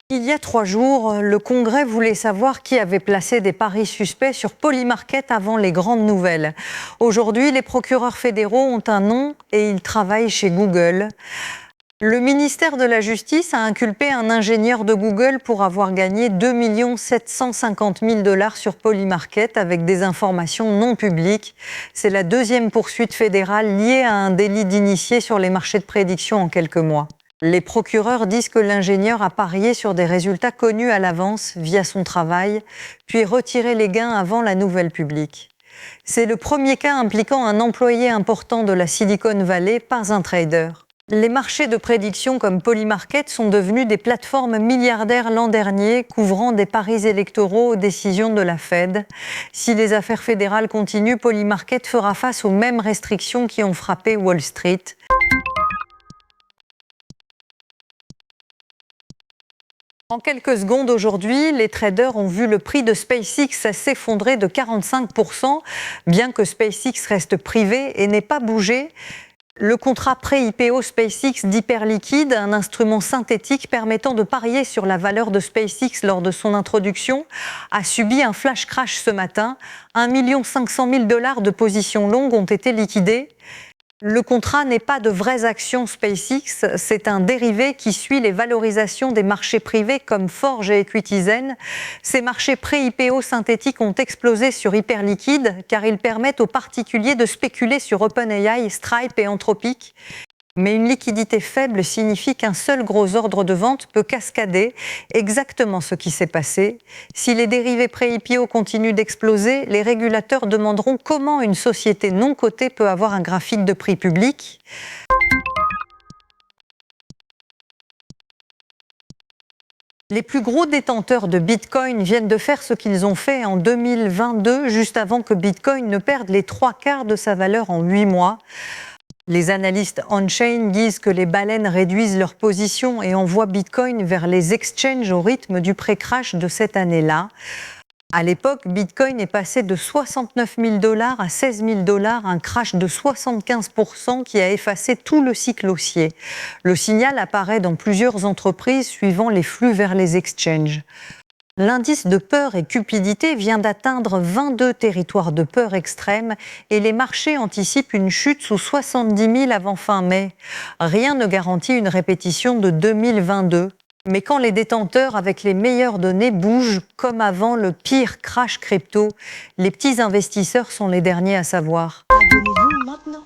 Il y a 3 jours, le Congrès voulait savoir qui avait placé des paris suspects sur Polymarket avant les grandes nouvelles. Aujourd'hui, les procureurs fédéraux ont un nom et ils travaillent chez Google. Le ministère de la Justice a inculpé un ingénieur de Google pour avoir gagné 2 750 000 $ sur Polymarket avec des informations non publiques. C'est la deuxième poursuite fédérale liée à un délit d'initié sur les marchés de prédiction en quelques mois. Les procureurs disent que l'ingénieur a parié sur des résultats connus à l'avance via son travail, puis retiré les gains avant la nouvelle publique. C'est le premier cas impliquant un employé important de la Silicon Valley, pas un trader. Les marchés de prédiction comme Polymarket sont devenus des plateformes milliardaires l'an dernier, couvrant des paris électoraux aux décisions de la Fed. Si les affaires fédérales continuent, Polymarket fera face aux mêmes restrictions qui ont frappé Wall Street. En quelques secondes aujourd'hui, les traders ont vu le prix de SpaceX s'effondrer de 45%, bien que SpaceX reste privé et n'ait pas bougé. Le contrat pré-IPO SpaceX d'Hyperliquid, un instrument synthétique permettant de parier sur la valeur de SpaceX lors de son introduction, a subi un flash crash ce matin. 1 500 000 $ de positions longues ont été liquidées. Le contrat n'est pas de vraies actions SpaceX, c'est un dérivé qui suit les valorisations des marchés privés comme Forge et Equityzen. Ces marchés pré-IPO synthétiques ont explosé sur Hyperliquid car ils permettent aux particuliers de spéculer sur OpenAI, Stripe et Anthropic. Mais une liquidité faible signifie qu'un seul gros ordre de vente peut cascader, exactement ce qui s'est passé. Si les dérivés pré-IPO continuent d'exploser, les régulateurs demanderont comment une société non cotée peut avoir un graphique de prix public. Les plus gros détenteurs de Bitcoin viennent de faire ce qu'ils ont fait en 2022, juste avant que Bitcoin ne perde les 3/4 de sa valeur en 8 mois. Les analystes on-chain disent que les baleines réduisent leur position et envoient Bitcoin vers les exchanges au rythme du pré-crash de cette année-là. À l'époque, Bitcoin est passé de 69 000 $ à 16 000 $, un crash de 75% qui a effacé tout le cycle haussier. Le signal apparaît dans plusieurs entreprises suivant les flux vers les exchanges. L'indice de peur et cupidité vient d'atteindre 22 territoires de peur extrême et les marchés anticipent une chute sous 70 000 avant fin mai. Rien ne garantit une répétition de 2022. Mais quand les détenteurs avec les meilleures données bougent, comme avant le pire crash crypto, les petits investisseurs sont les derniers à savoir. Abonnez-vous maintenant.